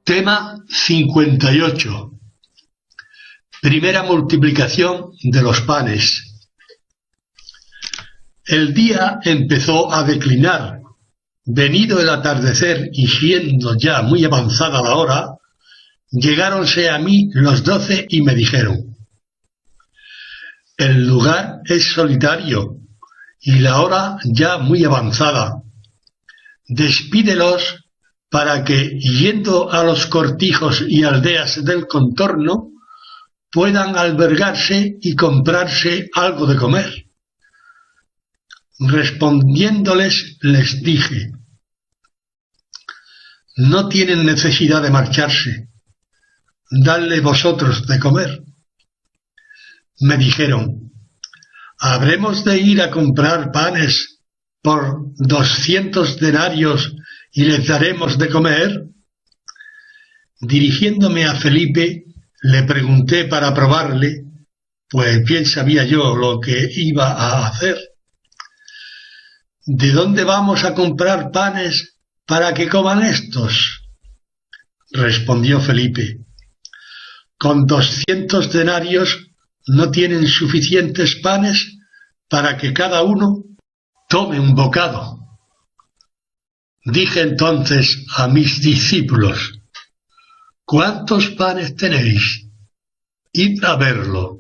Tema 58. Primera multiplicación de los panes. El día empezó a declinar. Venido el atardecer y siendo ya muy avanzada la hora, llegáronse a mí los 12 y me dijeron: el lugar es solitario y la hora ya muy avanzada. Despídelos para que, yendo a los cortijos y aldeas del contorno, puedan albergarse y comprarse algo de comer. Respondiéndoles les dije: no tienen necesidad de marcharse, dadle vosotros de comer. Me dijeron: ¿habremos de ir a comprar panes por 200 denarios y les daremos de comer? Dirigiéndome a Felipe, le pregunté para probarle, pues bien sabía yo lo que iba a hacer: ¿de dónde vamos a comprar panes para que coman estos? Respondió Felipe: con 200 denarios no tienen suficientes panes para que cada uno tome un bocado. Dije entonces a mis discípulos: ¿cuántos panes tenéis? Id a verlo.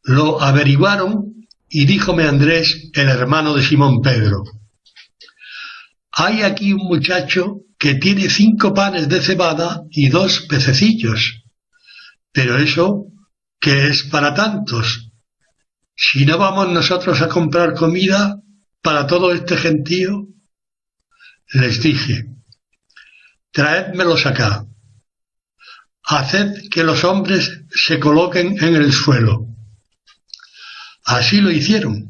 Lo averiguaron y díjome Andrés, el hermano de Simón Pedro: hay aquí un muchacho que tiene 5 panes de cebada y 2 pececillos. Pero eso, ¿qué es para tantos? Si no vamos nosotros a comprar comida para todo este gentío. Les dije: traédmelos acá. Haced que los hombres se coloquen en el suelo. Así lo hicieron.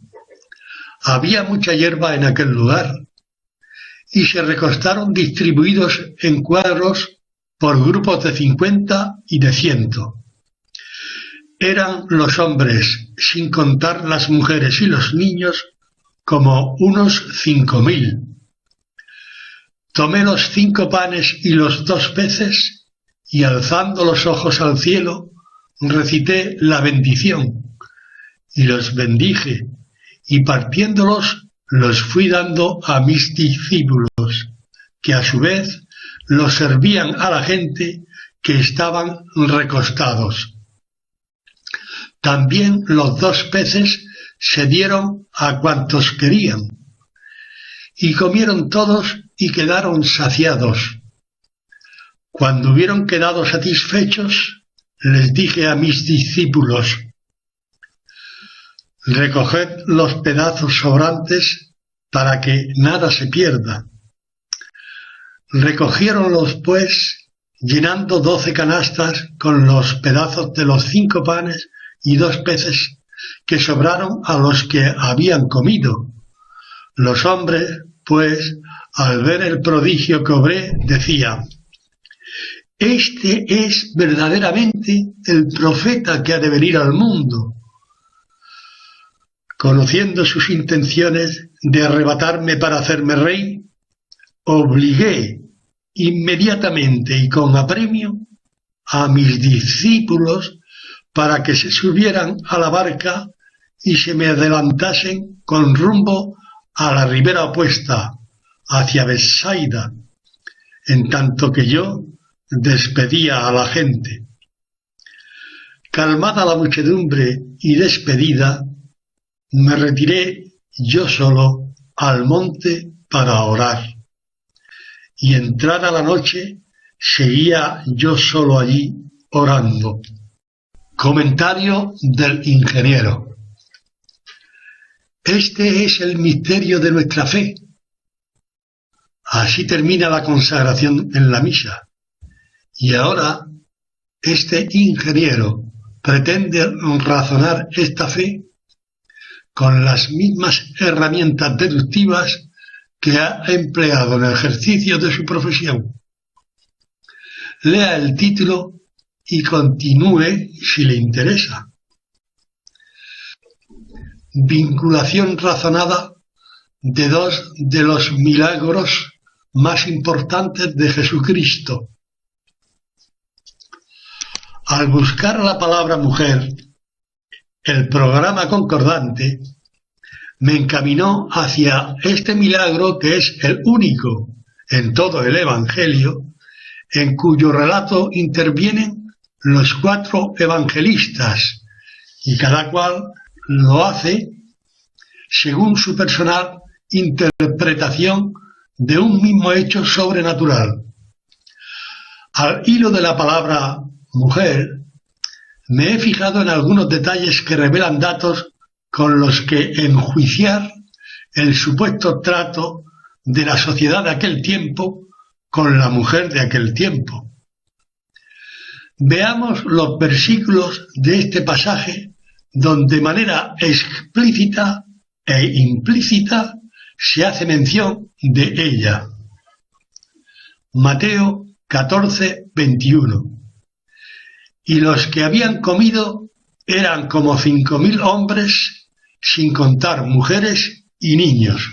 Había mucha hierba en aquel lugar, y se recostaron distribuidos en cuadros por grupos de 50 y de 100. Eran los hombres, sin contar las mujeres y los niños, como unos 5000. Tomé los 5 panes y los 2 peces, y alzando los ojos al cielo, recité la bendición, y los bendije, y partiéndolos, los fui dando a mis discípulos, que a su vez los servían a la gente que estaban recostados. También los 2 peces se dieron a cuantos querían, y comieron todos y quedaron saciados. Cuando hubieron quedado satisfechos, les dije a mis discípulos: recoged los pedazos sobrantes para que nada se pierda. Recogiéronlos pues, llenando 12 canastas con los pedazos de los 5 panes y 2 peces que sobraron a los que habían comido. Los hombres, pues, al ver el prodigio que obré, decían: este es verdaderamente el profeta que ha de venir al mundo. Conociendo sus intenciones de arrebatarme para hacerme rey, obligué inmediatamente y con apremio a mis discípulos para que se subieran a la barca y se me adelantasen con rumbo a la ribera opuesta, hacia Betsaida, en tanto que yo despedía a la gente. Calmada la muchedumbre y despedida, me retiré yo solo al monte para orar, y entrada la noche seguía yo solo allí orando. Comentario del ingeniero. Este es el misterio de nuestra fe. Así termina la consagración en la misa. Y ahora, este ingeniero pretende razonar esta fe con las mismas herramientas deductivas que ha empleado en el ejercicio de su profesión. Lea el título y continúe si le interesa. Vinculación razonada de 2 de los milagros más importantes de Jesucristo, Al buscar la palabra mujer, el programa concordante me encaminó hacia este milagro que es el único en todo el Evangelio, en cuyo relato intervienen los 4 evangelistas, y cada cual lo hace según su personal interpretación de un mismo hecho sobrenatural. Al hilo de la palabra mujer, me he fijado en algunos detalles que revelan datos con los que enjuiciar el supuesto trato de la sociedad de aquel tiempo con la mujer de aquel tiempo. Veamos los versículos de este pasaje donde de manera explícita e implícita se hace mención de ella. Mateo 14, 21. Y los que habían comido eran como 5.000 hombres, sin contar mujeres y niños.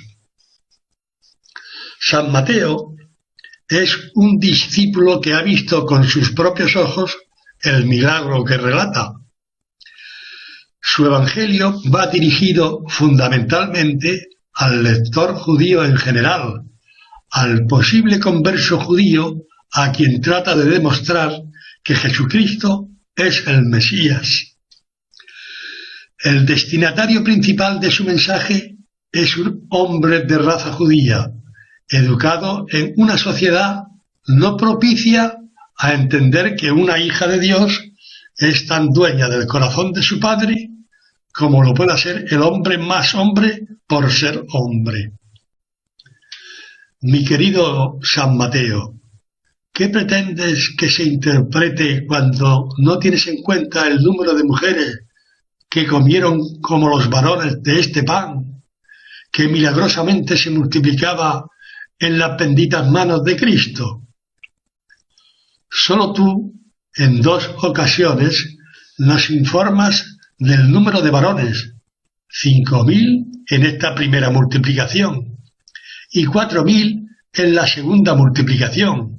San Mateo es un discípulo que ha visto con sus propios ojos el milagro que relata. Su evangelio va dirigido fundamentalmente al lector judío en general, al posible converso judío a quien trata de demostrar que Jesucristo es el Mesías. El destinatario principal de su mensaje es un hombre de raza judía, educado en una sociedad no propicia a entender que una hija de Dios es tan dueña del corazón de su padre como lo pueda ser el hombre más hombre por ser hombre. Mi querido San Mateo, ¿qué pretendes que se interprete cuando no tienes en cuenta el número de mujeres que comieron como los varones de este pan, que milagrosamente se multiplicaba en las benditas manos de Cristo? Solo tú, en 2 ocasiones, nos informas del número de varones, 5.000 en esta primera multiplicación y 4.000 en la segunda multiplicación,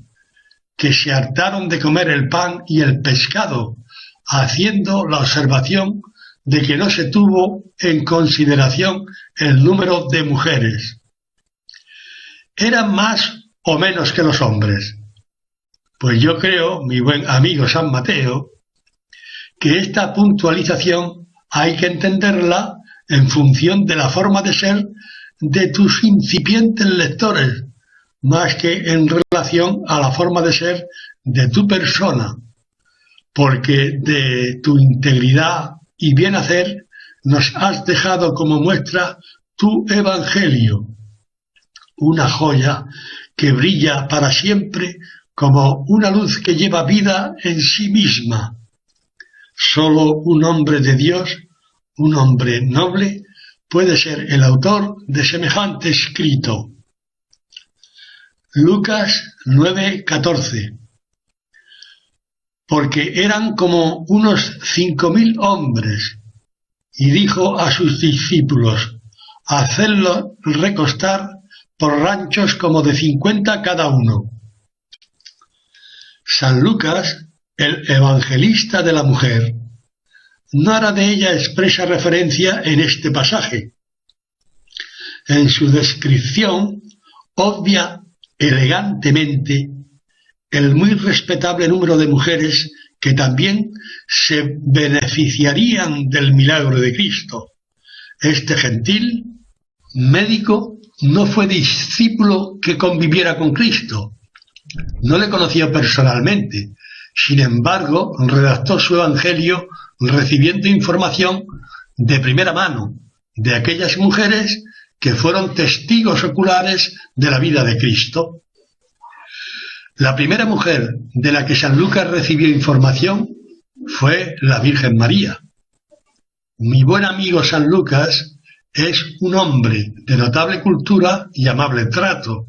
que se hartaron de comer el pan y el pescado, haciendo la observación de que no se tuvo en consideración el número de mujeres. ¿Eran más o menos que los hombres? Pues yo creo, mi buen amigo San Mateo, que esta puntualización hay que entenderla en función de la forma de ser de tus incipientes lectores, más que en relación a la forma de ser de tu persona, porque de tu integridad y bien hacer nos has dejado como muestra tu evangelio, una joya que brilla para siempre como una luz que lleva vida en sí misma. Solo un hombre de Dios, un hombre noble, puede ser el autor de semejante escrito. Lucas 9:14. Porque eran como unos 5.000 hombres, y dijo a sus discípulos: hacedlos recostar por ranchos como de 50 cada uno. San Lucas, el evangelista de la mujer, no hará de ella expresa referencia en este pasaje. En su descripción obvia elegantemente el muy respetable número de mujeres que también se beneficiarían del milagro de Cristo. Este gentil médico no fue discípulo que conviviera con Cristo, no le conoció personalmente, sin embargo redactó su evangelio recibiendo información de primera mano de aquellas mujeres que fueron testigos oculares de la vida de Cristo. La primera mujer de la que San Lucas recibió información fue la Virgen María. Mi buen amigo San Lucas es un hombre de notable cultura y amable trato,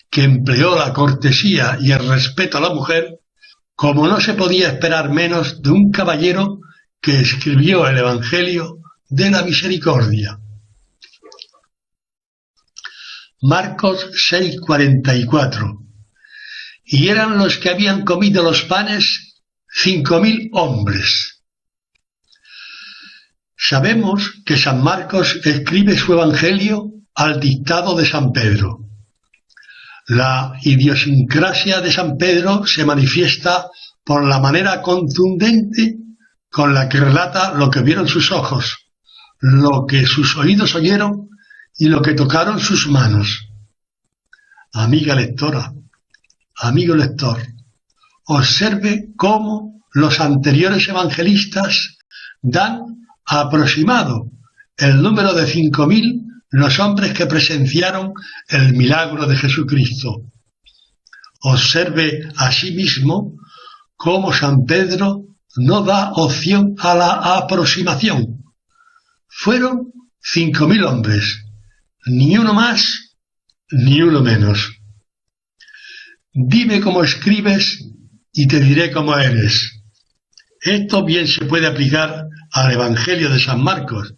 que empleó la cortesía y el respeto a la mujer como no se podía esperar menos de un caballero que escribió el Evangelio de la Misericordia. Marcos 6:44. Y eran los que habían comido los panes 5.000 hombres. Sabemos que San Marcos escribe su Evangelio al dictado de San Pedro. La idiosincrasia de San Pedro se manifiesta por la manera contundente con la que relata lo que vieron sus ojos, lo que sus oídos oyeron y lo que tocaron sus manos. Amiga lectora, amigo lector, observe cómo los anteriores evangelistas dan aproximado el número de 5.000 los hombres que presenciaron el milagro de Jesucristo. Observe asimismo cómo San Pedro no da opción a la aproximación. Fueron 5.000 hombres, ni uno más, ni uno menos. Dime cómo escribes y te diré cómo eres. Esto bien se puede aplicar al Evangelio de San Marcos,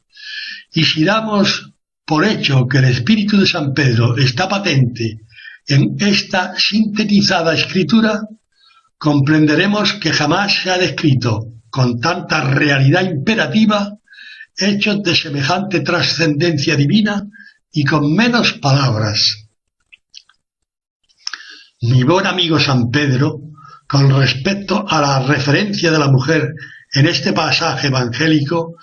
y si damos por hecho que el espíritu de San Pedro está patente en esta sintetizada escritura, comprenderemos que jamás se ha descrito con tanta realidad imperativa hechos de semejante trascendencia divina y con menos palabras. Mi buen amigo San Pedro, con respecto a la referencia de la mujer en este pasaje evangélico,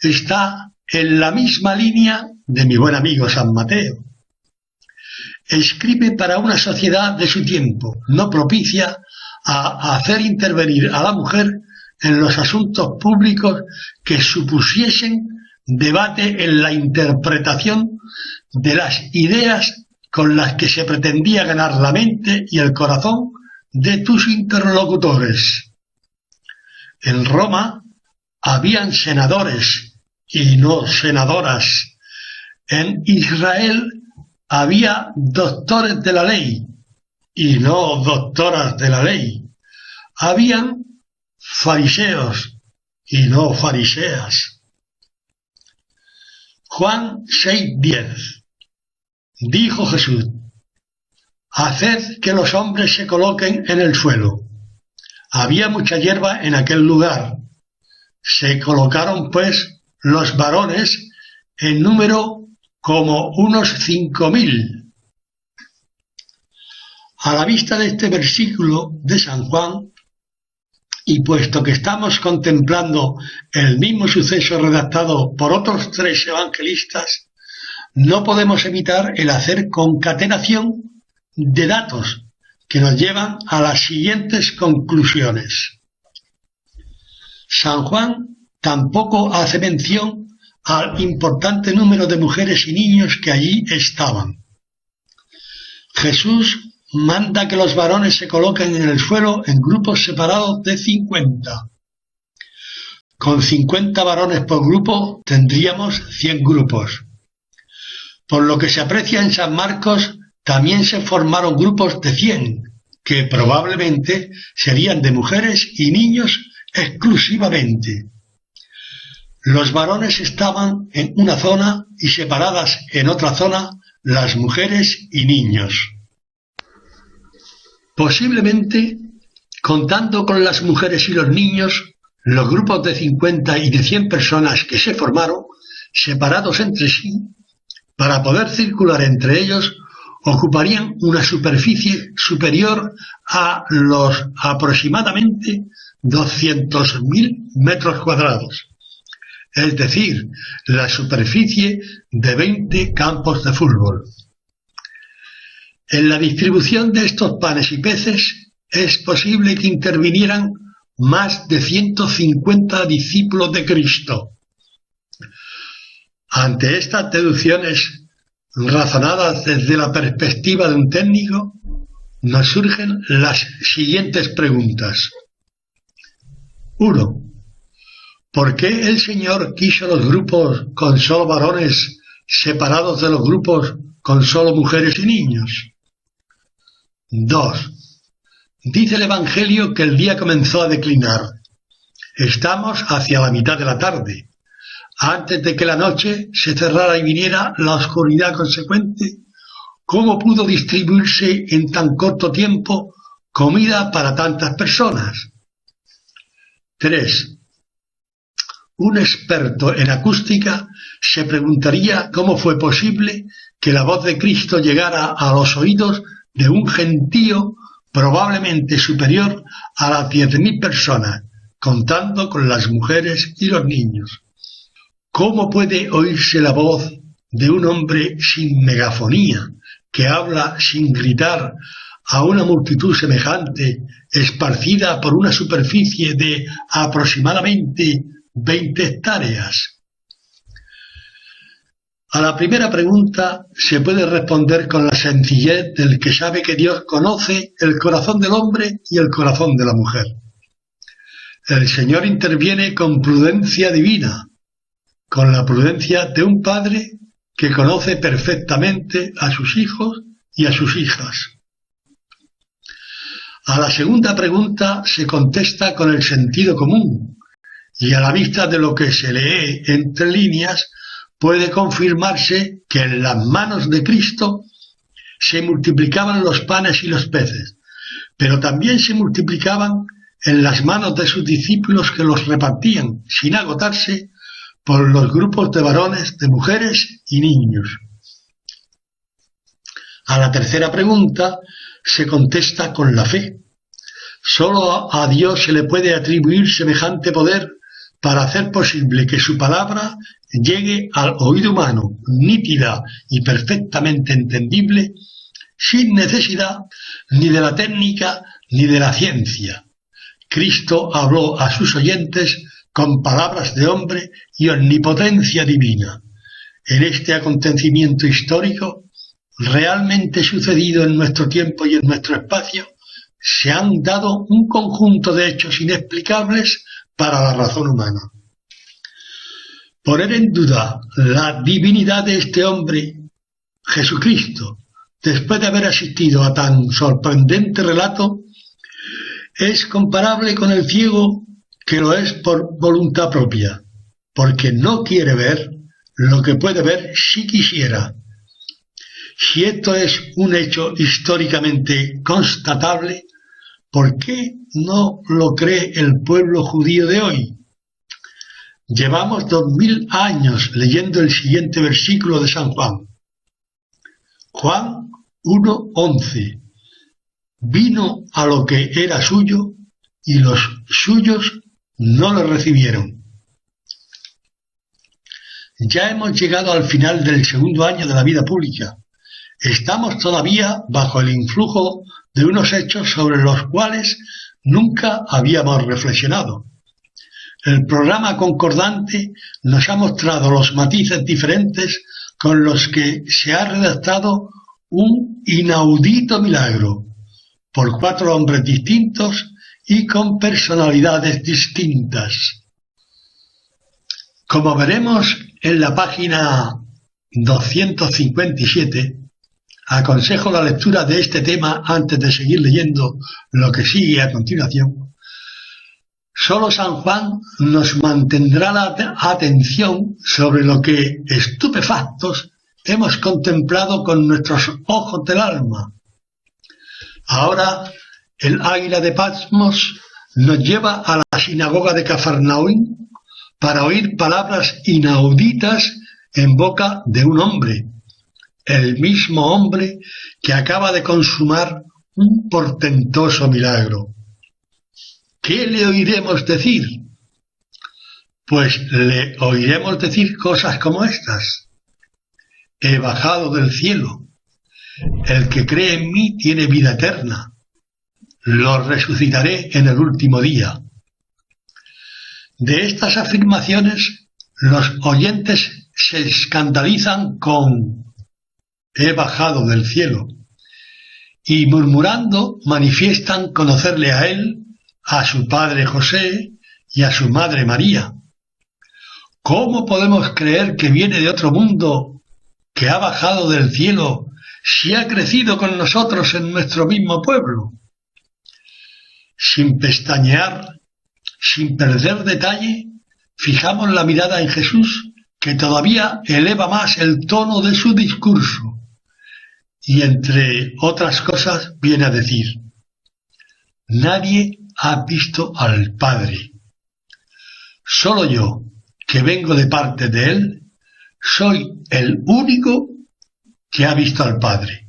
está en la misma línea de mi buen amigo San Mateo. Escribe para una sociedad de su tiempo, no propicia a hacer intervenir a la mujer en los asuntos públicos que supusiesen debate en la interpretación de las ideas con las que se pretendía ganar la mente y el corazón de tus interlocutores. En Roma habían senadores y no senadoras. En Israel había doctores de la ley y no doctoras de la ley. Habían fariseos y no fariseas. Juan 6:10. Dijo Jesús: haced que los hombres se coloquen en el suelo. Había mucha hierba en aquel lugar. Se colocaron pues los varones en número como unos 5.000. A la vista de este versículo de San Juan, y puesto que estamos contemplando el mismo suceso redactado por otros 3 evangelistas, no podemos evitar el hacer concatenación de datos que nos llevan a las siguientes conclusiones. San Juan tampoco hace mención al importante número de mujeres y niños que allí estaban. Jesús manda que los varones se coloquen en el suelo en grupos separados de 50. Con 50 varones por grupo tendríamos 100 grupos. Por lo que se aprecia en San Marcos, también se formaron grupos de 100, que probablemente serían de mujeres y niños exclusivamente. Los varones estaban en una zona y separadas en otra zona las mujeres y niños. Posiblemente, contando con las mujeres y los niños, los grupos de 50 y de 100 personas que se formaron, separados entre sí, para poder circular entre ellos, ocuparían una superficie superior a los aproximadamente 200.000 metros cuadrados, es decir, la superficie de 20 campos de fútbol. En la distribución de estos panes y peces es posible que intervinieran más de 150 discípulos de Cristo. Ante estas deducciones razonadas desde la perspectiva de un técnico, nos surgen las siguientes preguntas. 1. ¿Por qué el Señor quiso los grupos con solo varones separados de los grupos con solo mujeres y niños? 2. Dice el Evangelio que el día comenzó a declinar. Estamos hacia la mitad de la tarde. Antes de que la noche se cerrara y viniera la oscuridad consecuente, ¿cómo pudo distribuirse en tan corto tiempo comida para tantas personas? 3. Un experto en acústica se preguntaría cómo fue posible que la voz de Cristo llegara a los oídos de un gentío probablemente superior a las 10.000 personas, contando con las mujeres y los niños. ¿Cómo puede oírse la voz de un hombre sin megafonía, que habla sin gritar a una multitud semejante, esparcida por una superficie de aproximadamente 20 hectáreas? A la primera pregunta se puede responder con la sencillez del que sabe que Dios conoce el corazón del hombre y el corazón de la mujer. El Señor interviene con prudencia divina, con la prudencia de un padre que conoce perfectamente a sus hijos y a sus hijas. A la segunda pregunta se contesta con el sentido común, y a la vista de lo que se lee entre líneas puede confirmarse que en las manos de Cristo se multiplicaban los panes y los peces, pero también se multiplicaban en las manos de sus discípulos, que los repartían sin agotarse por los grupos de varones, de mujeres y niños. A la tercera pregunta se contesta con la fe. Solo a Dios se le puede atribuir semejante poder para hacer posible que su palabra llegue al oído humano, nítida y perfectamente entendible, sin necesidad ni de la técnica ni de la ciencia. Cristo habló a sus oyentes con palabras de hombre y omnipotencia divina. En este acontecimiento histórico, realmente sucedido en nuestro tiempo y en nuestro espacio, se han dado un conjunto de hechos inexplicables para la razón humana. Poner en duda la divinidad de este hombre, Jesucristo, después de haber asistido a tan sorprendente relato, es comparable con el ciego que lo es por voluntad propia, porque no quiere ver lo que puede ver si quisiera. Si esto es un hecho históricamente constatable, ¿por qué no lo cree el pueblo judío de hoy? Llevamos 2000 años leyendo el siguiente versículo de San Juan. Juan 1:11. Vino a lo que era suyo y los suyos no lo recibieron. Ya hemos llegado al final del segundo año de la vida pública. Estamos todavía bajo el influjo de unos hechos sobre los cuales nunca habíamos reflexionado. El programa concordante nos ha mostrado los matices diferentes con los que se ha redactado un inaudito milagro, por 4 hombres distintos y con personalidades distintas. Como veremos en la página 257, aconsejo la lectura de este tema antes de seguir leyendo lo que sigue a continuación. Solo San Juan nos mantendrá la atención sobre lo que, estupefactos, hemos contemplado con nuestros ojos del alma. Ahora el águila de Patmos nos lleva a la sinagoga de Cafarnaúm para oír palabras inauditas en boca de un hombre, el mismo hombre que acaba de consumar un portentoso milagro. ¿Qué le oiremos decir? Pues le oiremos decir cosas como estas: he bajado del cielo, el que cree en mí tiene vida eterna, lo resucitaré en el último día. De estas afirmaciones, los oyentes se escandalizan con he bajado del cielo, y murmurando manifiestan conocerle a él, a su padre José y a su madre María. ¿Cómo podemos creer que viene de otro mundo, que ha bajado del cielo, si ha crecido con nosotros en nuestro mismo pueblo? Sin pestañear, sin perder detalle, fijamos la mirada en Jesús, que todavía eleva más el tono de su discurso, y entre otras cosas viene a decir: nadie ha visto al Padre, Solo yo, que vengo de parte de él, soy el único que ha visto al Padre.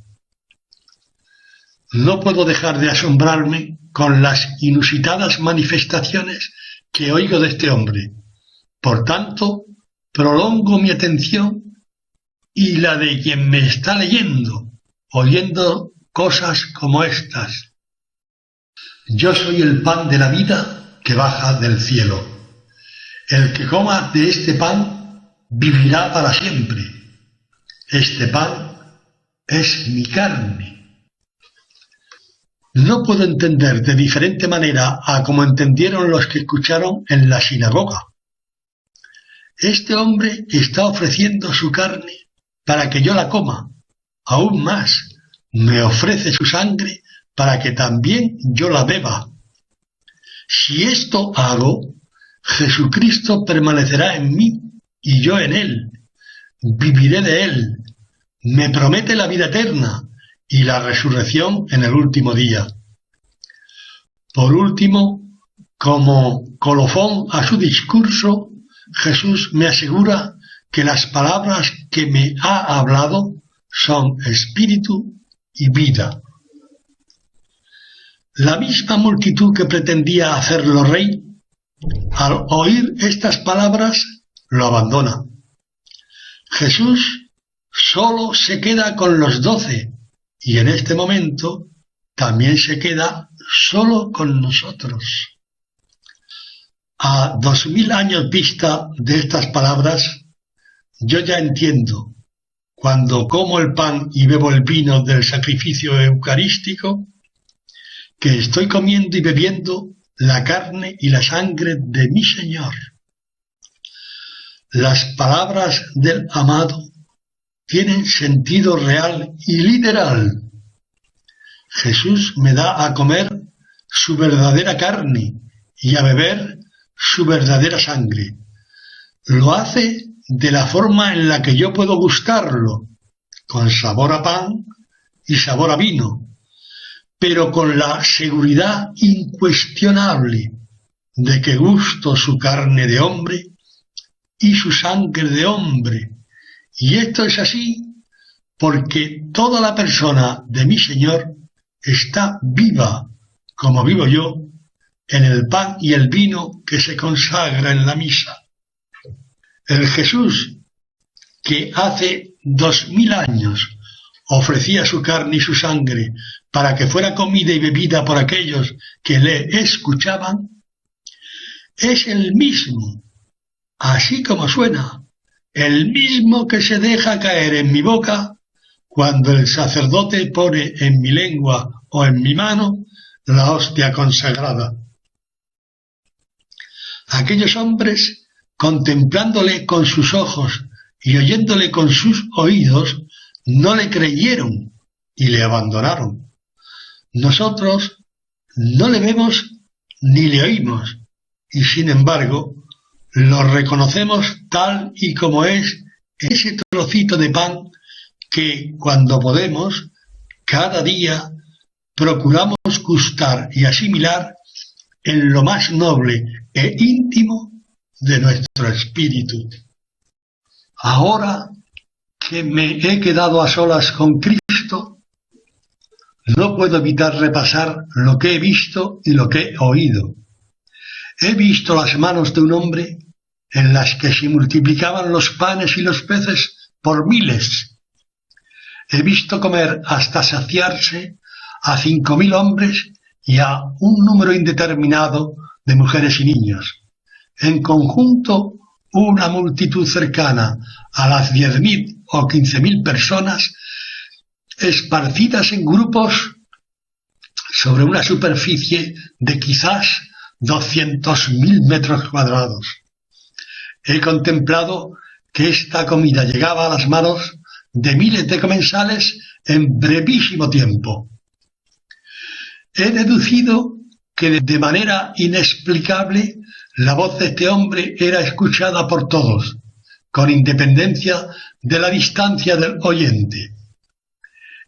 No puedo dejar de asombrarme con las inusitadas manifestaciones que oigo de este hombre. Por tanto, prolongo mi atención y la de quien me está leyendo, oyendo cosas como estas. Yo soy el pan de la vida que baja del cielo. El que coma de este pan vivirá para siempre. Este pan es mi carne. No puedo entender de diferente manera a como entendieron los que escucharon en la sinagoga. Este hombre está ofreciendo su carne para que yo la coma. Aún más, me ofrece su sangre para que también yo la beba. Si esto hago, Jesucristo permanecerá en mí y yo en él. Viviré de él. Me promete la vida eterna y la resurrección en el último día. Por último, como colofón a su discurso, Jesús me asegura que las palabras que me ha hablado son espíritu y vida. La misma multitud que pretendía hacerlo rey, al oír estas palabras, lo abandona. Jesús solo se queda con los 12 y en este momento también se queda solo con nosotros. A 2000 años vista de estas palabras, yo ya entiendo, cuando como el pan y bebo el vino del sacrificio eucarístico, que estoy comiendo y bebiendo la carne y la sangre de mi Señor. Las palabras del amado tienen sentido real y literal. Jesús me da a comer su verdadera carne y a beber su verdadera sangre. Lo hace de la forma en la que yo puedo gustarlo, con sabor a pan y sabor a vino, pero con la seguridad incuestionable de que gusto su carne de hombre y su sangre de hombre. Y esto es así porque toda la persona de mi Señor está viva, como vivo yo, en el pan y el vino que se consagra en la misa. El Jesús que hace 2000 años ofrecía su carne y su sangre para que fuera comida y bebida por aquellos que le escuchaban, es el mismo, así como suena, el mismo que se deja caer en mi boca cuando el sacerdote pone en mi lengua o en mi mano la hostia consagrada. Aquellos hombres, contemplándole con sus ojos y oyéndole con sus oídos, no le creyeron y le abandonaron. Nosotros no le vemos ni le oímos, y sin embargo lo reconocemos tal y como es ese trocito de pan que, cuando podemos, cada día procuramos gustar y asimilar en lo más noble e íntimo de nuestro espíritu. Ahora que me he quedado a solas con Cristo, no puedo evitar repasar lo que he visto y lo que he oído. He visto las manos de un hombre en las que se multiplicaban los panes y los peces por miles. He visto comer hasta saciarse a 5000 hombres y a un número indeterminado de mujeres y niños. En conjunto, una multitud cercana a las 10.000 o 15.000 personas esparcidas en grupos sobre una superficie de quizás 200.000 metros cuadrados. He contemplado que esta comida llegaba a las manos de miles de comensales en brevísimo tiempo. He deducido que de manera inexplicable la voz de este hombre era escuchada por todos, con independencia de la distancia del oyente.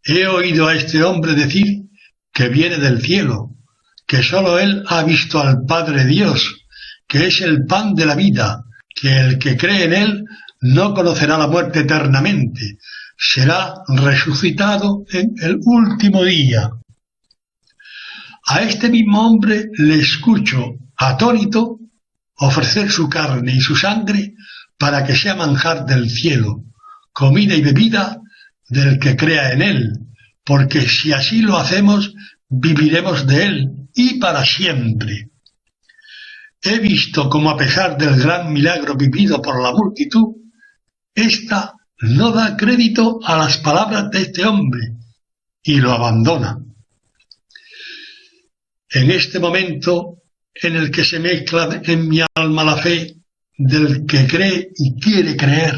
He oído a este hombre decir que viene del cielo, que sólo él ha visto al Padre Dios, que es el pan de la vida, que el que cree en él no conocerá la muerte eternamente, será resucitado en el último día. A este mismo hombre le escucho, atónito, ofrecer su carne y su sangre para que sea manjar del cielo, comida y bebida del que crea en él, porque si así lo hacemos, viviremos de él y para siempre. He visto cómo a pesar del gran milagro vivido por la multitud, ésta no da crédito a las palabras de este hombre y lo abandona. En este momento en el que se mezcla en mi alma la fe del que cree y quiere creer,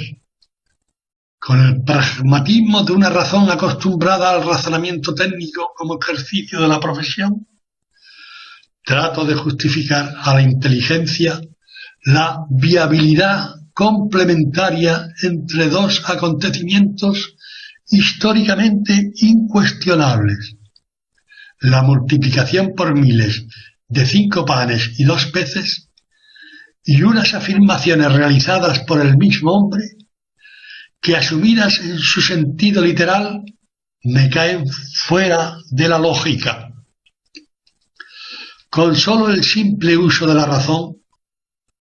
con el pragmatismo de una razón acostumbrada al razonamiento técnico como ejercicio de la profesión, trato de justificar a la inteligencia la viabilidad complementaria entre dos acontecimientos históricamente incuestionables: la multiplicación por miles de 5 panes y 2 peces, y unas afirmaciones realizadas por el mismo hombre que, asumidas en su sentido literal, me caen fuera de la lógica. Con solo el simple uso de la razón,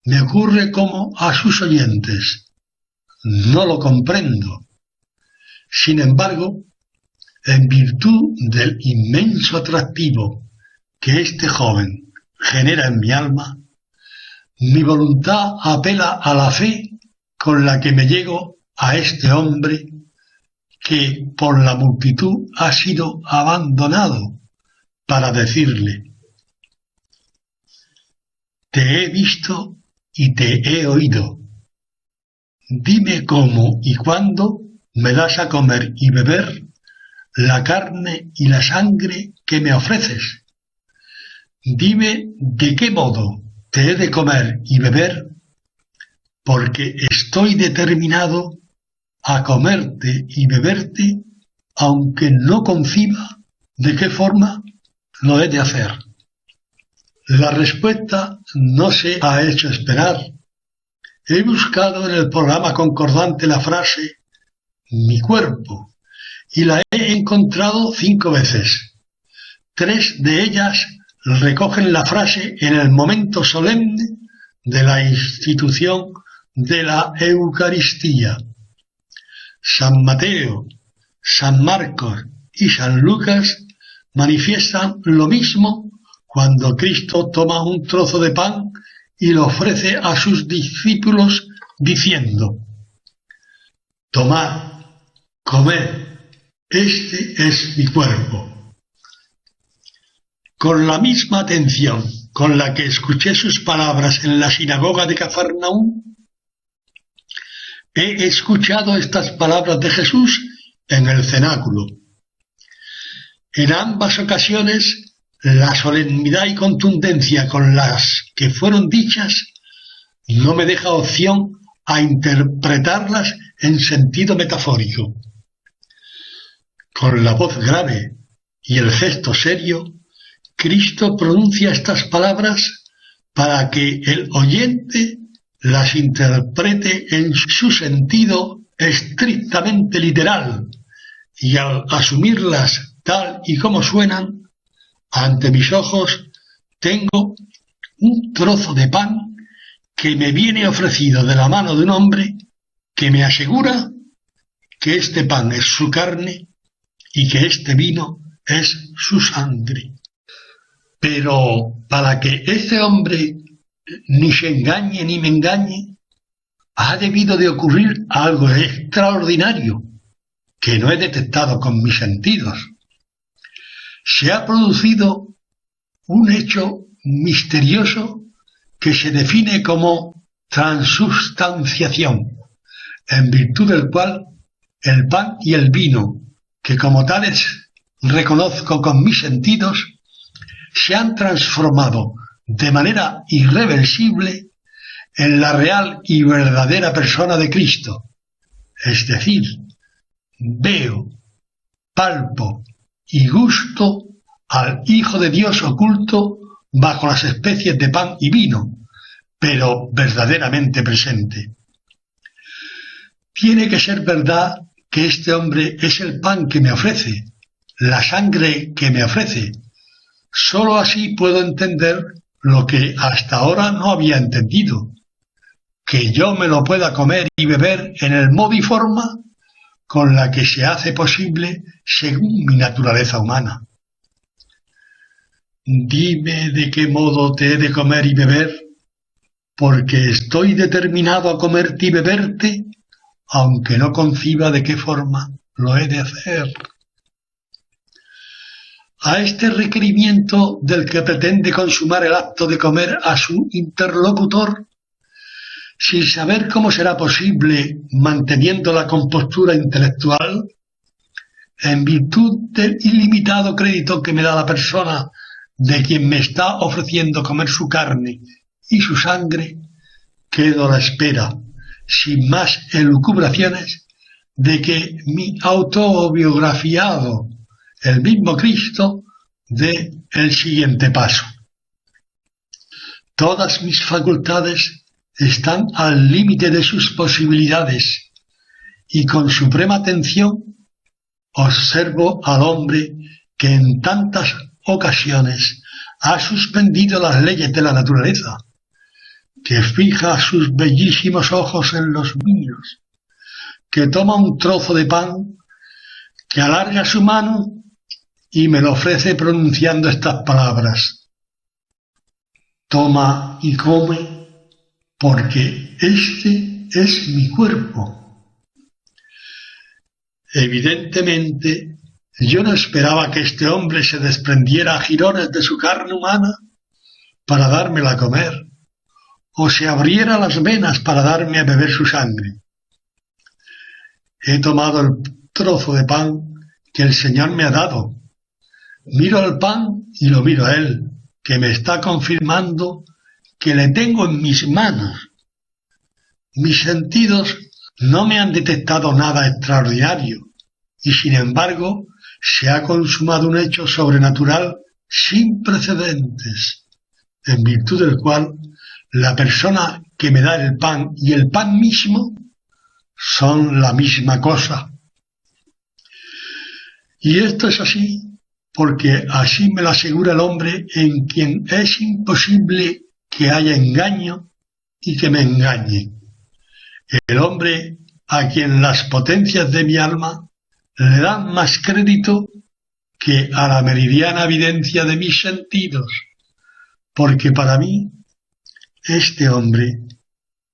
me ocurre como a sus oyentes: no lo comprendo. Sin embargo, en virtud del inmenso atractivo que este joven genera en mi alma, mi voluntad apela a la fe con la que me llego a este hombre que por la multitud ha sido abandonado, para decirle: te he visto y te he oído. Dime cómo y cuándo me das a comer y beber la carne y la sangre que me ofreces. Dime de qué modo te he de comer y beber, porque estoy determinado a comerte y beberte, aunque no conciba de qué forma lo he de hacer. La respuesta no se ha hecho esperar. He buscado en el programa concordante la frase «mi cuerpo» y la he encontrado 5 veces. 3 de ellas recogen la frase en el momento solemne de la institución de la Eucaristía. San Mateo, San Marcos y San Lucas manifiestan lo mismo cuando Cristo toma un trozo de pan y lo ofrece a sus discípulos diciendo: tomad, comed, este es mi cuerpo. Con la misma atención con la que escuché sus palabras en la sinagoga de Cafarnaúm, he escuchado estas palabras de Jesús en el cenáculo. En ambas ocasiones, la solemnidad y contundencia con las que fueron dichas no me deja opción a interpretarlas en sentido metafórico. Con la voz grave y el gesto serio, Cristo pronuncia estas palabras para que el oyente las interprete en su sentido estrictamente literal, y al asumirlas tal y como suenan, ante mis ojos tengo un trozo de pan que me viene ofrecido de la mano de un hombre que me asegura que este pan es su carne y que este vino es su sangre. Pero para que este hombre ni se engañe ni me engañe, ha debido de ocurrir algo extraordinario que no he detectado con mis sentidos. Se ha producido un hecho misterioso que se define como transubstanciación, en virtud del cual el pan y el vino, que como tales reconozco con mis sentidos, se han transformado de manera irreversible en la real y verdadera persona de Cristo. Es decir, veo, palpo y gusto al Hijo de Dios oculto bajo las especies de pan y vino, pero verdaderamente presente. Tiene que ser verdad que este hombre es el pan que me ofrece, la sangre que me ofrece. Sólo así puedo entender lo que hasta ahora no había entendido, que yo me lo pueda comer y beber en el modo y forma con la que se hace posible según mi naturaleza humana. Dime de qué modo te he de comer y beber, porque estoy determinado a comerte y beberte, aunque no conciba de qué forma lo he de hacer. A este requerimiento del que pretende consumar el acto de comer a su interlocutor, sin saber cómo será posible manteniendo la compostura intelectual, en virtud del ilimitado crédito que me da la persona de quien me está ofreciendo comer su carne y su sangre, quedo a la espera, sin más elucubraciones, de que mi autobiografiado, el mismo Cristo, dé el siguiente paso. Todas mis facultades están al límite de sus posibilidades y con suprema atención observo al hombre que en tantas ocasiones ha suspendido las leyes de la naturaleza, que fija sus bellísimos ojos en los míos, que toma un trozo de pan, que alarga su mano y me lo ofrece pronunciando estas palabras: toma y come, porque este es mi cuerpo. Evidentemente, yo no esperaba que este hombre se desprendiera a jirones de su carne humana para dármela a comer, o se abriera las venas para darme a beber su sangre. He tomado el trozo de pan que el Señor me ha dado. Miro al pan y lo miro a él, que me está confirmando que le tengo en mis manos. Mis sentidos no me han detectado nada extraordinario, y sin embargo se ha consumado un hecho sobrenatural sin precedentes, en virtud del cual la persona que me da el pan y el pan mismo son la misma cosa. Y esto es así porque así me lo asegura el hombre en quien es imposible que haya engaño y que me engañe. El hombre a quien las potencias de mi alma le dan más crédito que a la meridiana evidencia de mis sentidos, porque para mí este hombre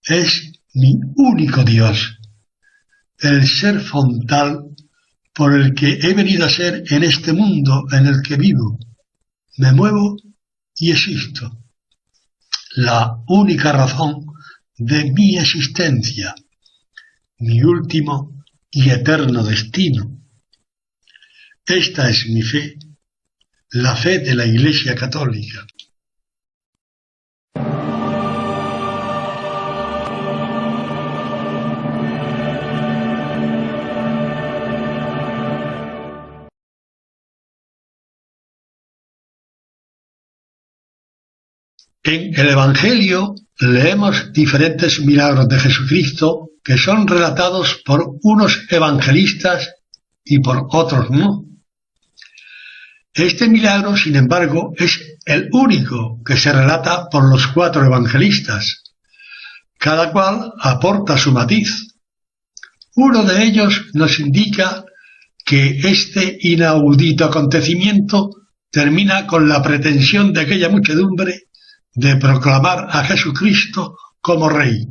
es mi único Dios, el ser fontal por el que he venido a ser en este mundo en el que vivo, me muevo y existo, la única razón de mi existencia, mi último y eterno destino. Esta es mi fe, la fe de la Iglesia Católica. En el Evangelio leemos diferentes milagros de Jesucristo que son relatados por unos evangelistas y por otros no. Este milagro, sin embargo, es el único que se relata por los 4 evangelistas. Cada cual aporta su matiz. Uno de ellos nos indica que este inaudito acontecimiento termina con la pretensión de aquella muchedumbre de proclamar a Jesucristo como Rey.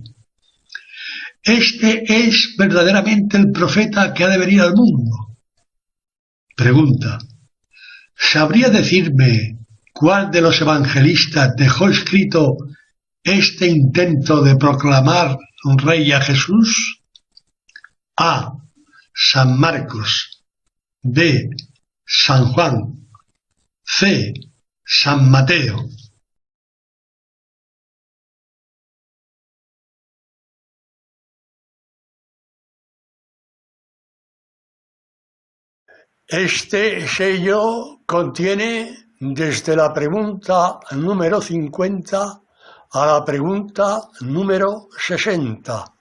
¿Este es verdaderamente el profeta que ha de venir al mundo? Pregunta: ¿sabría decirme cuál de los evangelistas dejó escrito este intento de proclamar Rey a Jesús? A. San Marcos. B. San Juan. C. San Mateo. Este sello contiene desde la pregunta número 50 a la pregunta número 60.